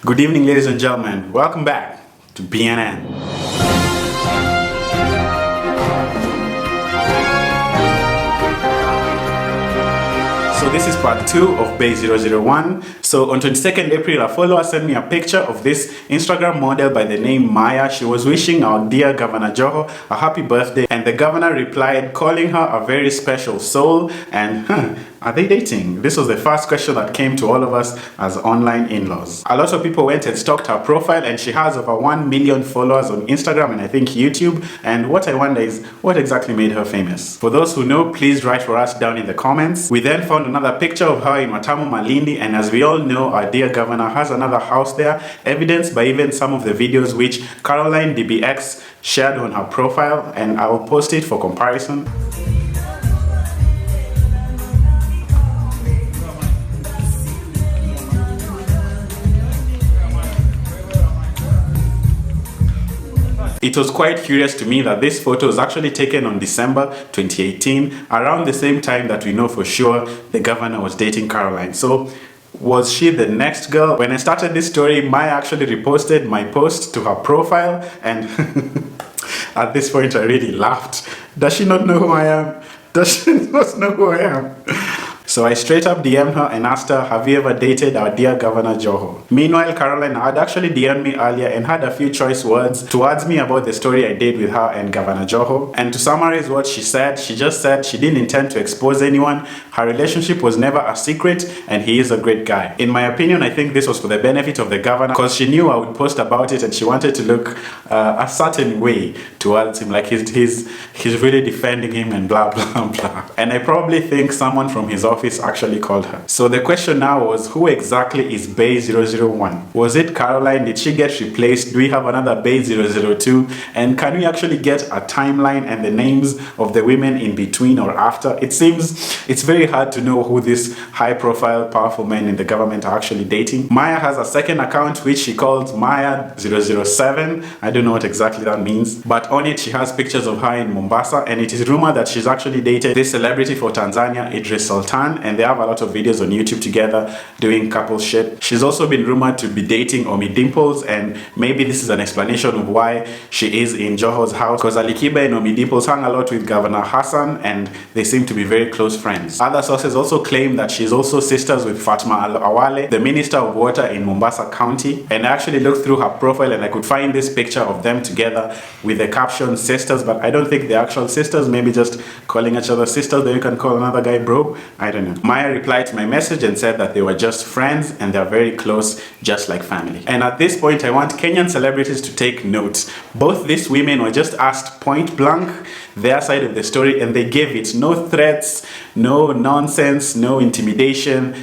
Good evening, ladies and gentlemen. Welcome back to BNN. So this is part 2 of Bay 001. So on 22nd April, a follower sent me a picture of this Instagram model by the name Maya. She was wishing our dear Governor Joho a happy birthday, and the governor replied, calling her a very special soul. And are they dating? This was the first question that came to all of us as online in-laws. A lot of people went and stalked her profile, and she has over 1 million followers on Instagram and I think YouTube. And what I wonder is, what exactly made her famous? For those who know, please write for us down in the comments. We then found another picture of her in Matamu Malindi, and as we all know, our dear governor has another house there, evidenced by even some of the videos which Caroline DBX shared on her profile, and I will post it for comparison. It was quite curious to me that this photo was actually taken on December 2018, around the same time that we know for sure the governor was dating Caroline. So was she the next girl? When I started this story, Maya actually reposted my post to her profile, and at this point I really laughed. Does she not know who I am? Does she not know who I am? So I straight up DM'd her and asked her, have you ever dated our dear Governor Joho? Meanwhile, Caroline had actually DM'd me earlier and had a few choice words towards me about the story I did with her and Governor Joho. And to summarize what she said, she just said she didn't intend to expose anyone. Her relationship was never a secret, and he is a great guy. In my opinion, I think this was for the benefit of the governor, because she knew I would post about it and she wanted to look a certain way towards him, like he's really defending him and blah blah blah. And I probably think someone from his office actually called her. So the question now was, who exactly is Bay 001? Was it Caroline? Did she get replaced? Do we have another Bay 002? And can we actually get a timeline and the names of the women in between or after? It seems it's very hard to know who these high profile powerful men in the government are actually dating. Maya has a second account which she calls Maya 007. I don't know what exactly that means, but on it she has pictures of her in Mombasa, and it is rumored that she's actually dated this celebrity for Tanzania, Idris Sultan, and they have a lot of videos on YouTube together doing couple shit. She's also been rumored to be dating Omi Dimples, and maybe this is an explanation of why she is in Joho's house, because Alikiba and Omi Dimples hang a lot with Governor Hassan and they seem to be very close friends. Other sources also claim that she's also sisters with Fatma Awale, the Minister of Water in Mombasa County, and I actually looked through her profile and I could find this picture of them together with the caption sisters, but I don't think they're actual sisters, maybe just calling each other sisters, then you can call another guy bro, I don't know. Maya replied to my message and said that they were just friends and they're very close, just like family. And at this point, I want Kenyan celebrities to take notes. Both these women were just asked point blank their side of the story, and they gave it. No threats, no nonsense, no intimidation.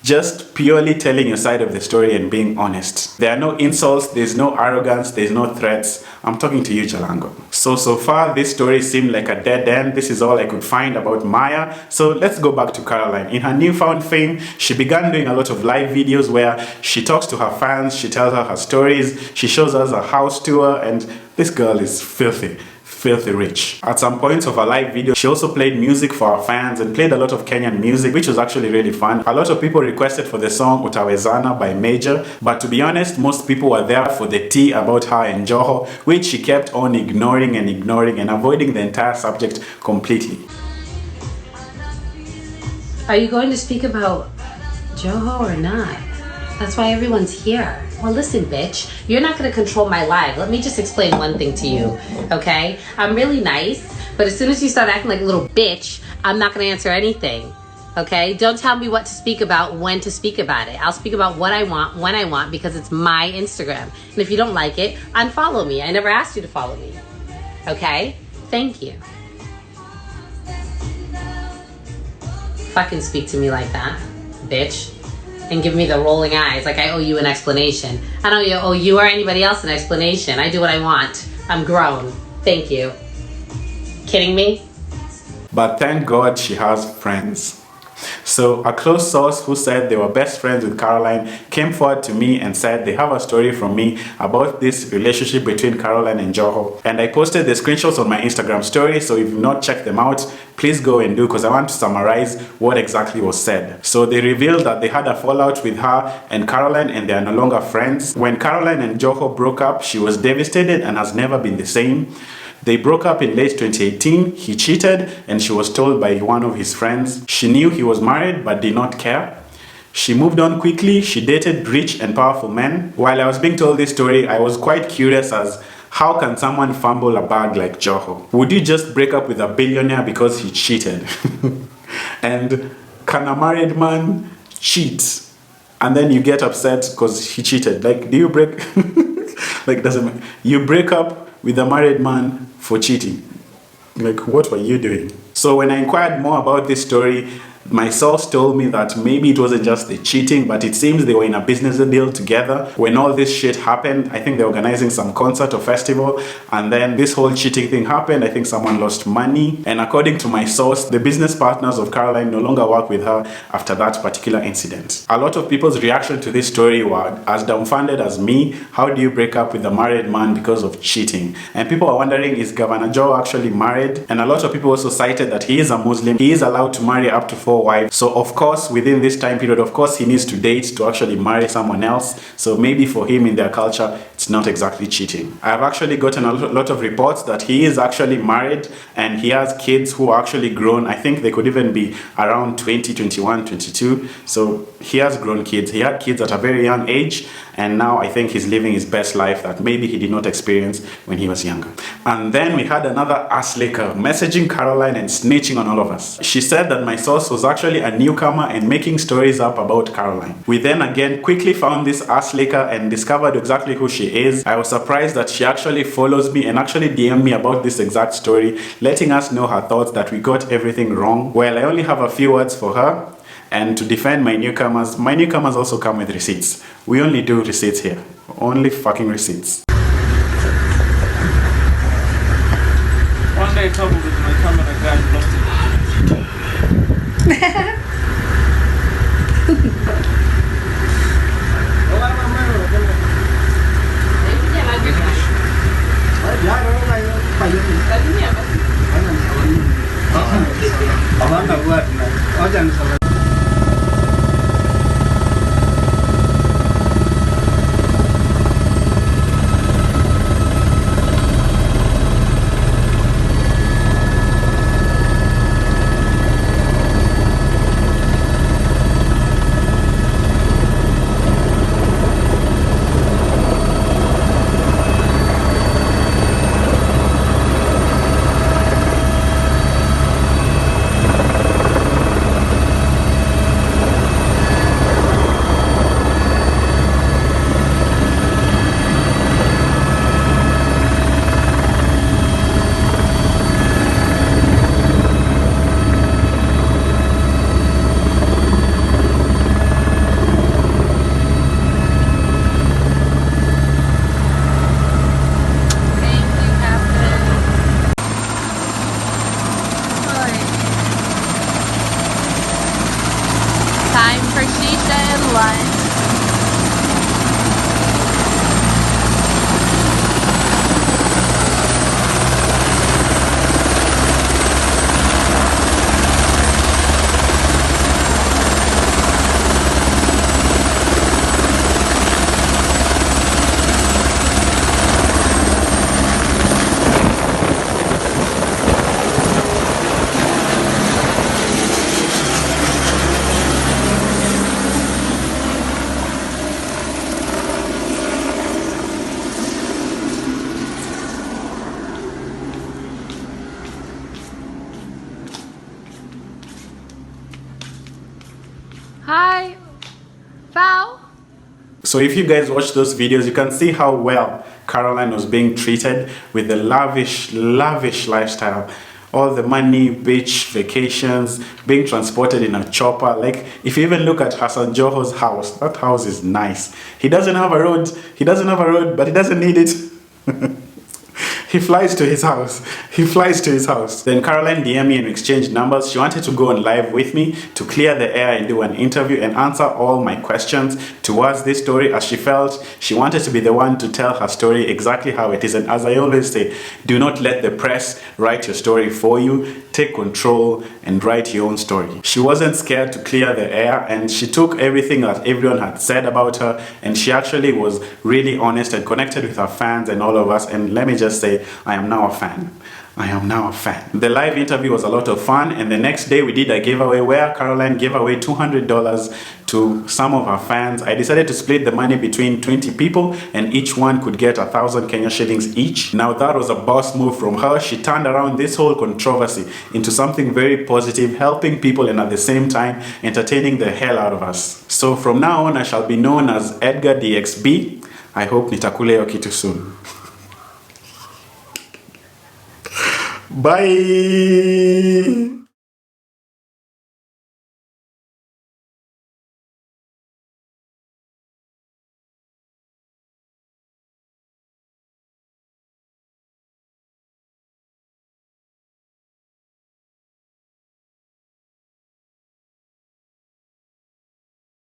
Just purely telling your side of the story and being honest. There are no insults, there's no arrogance, there's no threats. I'm talking to you, Jalango. So far, this story seemed like a dead end. This is all I could find about Maya. So let's go back to Caroline. In her newfound fame, she began doing a lot of live videos where she talks to her fans, she tells her stories, she shows us a house tour, and this girl is filthy rich. At some points of her live video, she also played music for her fans and played a lot of Kenyan music, which was actually really fun. A lot of people requested for the song Utawezana by Major, but to be honest, most people were there for the tea about her and Joho, which she kept on ignoring and avoiding the entire subject completely. Are you going to speak about Joho or not? That's why everyone's here. Well, listen, bitch, you're not going to control my life. Let me just explain one thing to you, okay? I'm really nice, but as soon as you start acting like a little bitch, I'm not going to answer anything, okay? Don't tell me what to speak about, when to speak about it. I'll speak about what I want, when I want, because it's my Instagram. And if you don't like it, unfollow me. I never asked you to follow me, okay? Thank you. Fucking speak to me like that, bitch. And give me the rolling eyes like I owe you an explanation. I don't owe you or anybody else an explanation. I do what I want. I'm grown. Thank you. Kidding me? But thank God she has friends. So a close source who said they were best friends with Caroline came forward to me and said they have a story from me about this relationship between Caroline and Joho. And I posted the screenshots on my Instagram story, so if you've not checked them out, please go and do, because I want to summarize what exactly was said. So they revealed that they had a fallout with her and Caroline and they are no longer friends. When Caroline and Joho broke up, she was devastated and has never been the same. They broke up in late 2018, he cheated, and she was told by one of his friends. She knew he was married but did not care. She moved on quickly, she dated rich and powerful men. While I was being told this story, I was quite curious as how can someone fumble a bag like Joho? Would you just break up with a billionaire because he cheated? And can a married man cheat and then you get upset because he cheated? Like, do you break... like, doesn't... You break up with a married man for cheating. Like, what were you doing? So when I inquired more about this story, my source told me that maybe it wasn't just the cheating, but it seems they were in a business deal together. When all this shit happened, I think they're organizing some concert or festival, and then this whole cheating thing happened. I think someone lost money, and according to my source, the business partners of Caroline no longer work with her after that particular incident. A lot of people's reaction to this story were as dumbfounded as me. How do you break up with a married man because of cheating? And people are wondering, is Governor Joho actually married? And a lot of people also cited that he is a Muslim. He is allowed to marry up to 4 wives. So of course, within this time period, of course, he needs to date to actually marry someone else. So maybe for him in their culture, it's not exactly cheating. I've actually gotten a lot of reports that he is actually married and he has kids who are actually grown. I think they could even be around 20, 21, 22. So he has grown kids. He had kids at a very young age, and now I think he's living his best life that maybe he did not experience when he was younger. And then we had another ass licker messaging Caroline and snitching on all of us. She said that my source was actually a newcomer and making stories up about Caroline. We then again quickly found this ass licker and discovered exactly who she is. I was surprised that she actually follows me and actually DM'd me about this exact story, letting us know her thoughts that we got everything wrong. Well, I only have a few words for her. And to defend my newcomers also come with receipts. We only do receipts here. Only fucking receipts. One day trouble with my camera guy lost it. Time for shisha and lunch. Hi, Val. So if you guys watch those videos, you can see how well Caroline was being treated with the lavish lifestyle. All the money, beach, vacations, being transported in a chopper. Like, if you even look at Hassan Joho's house, that house is nice. He doesn't have a road, but he doesn't need it. He flies to his house. He flies to his house. Then Caroline DM'd me and exchanged numbers. She wanted to go on live with me to clear the air and do an interview and answer all my questions towards this story, as she felt she wanted to be the one to tell her story exactly how it is. And as I always say, do not let the press write your story for you. Take control and write your own story. She wasn't scared to clear the air, and she took everything that everyone had said about her, and she actually was really honest and connected with her fans and all of us. And let me just say, I am now a fan. I am now a fan. The live interview was a lot of fun, and the next day we did a giveaway where Caroline gave away $200 to some of her fans. I decided to split the money between 20 people, and each one could get 1,000 Kenya shillings each. Now that was a boss move from her. She turned around this whole controversy into something very positive, helping people and at the same time entertaining the hell out of us. So from now on, I shall be known as Edgar DXB. I hope nitakule hiyo kitu soon. Bye.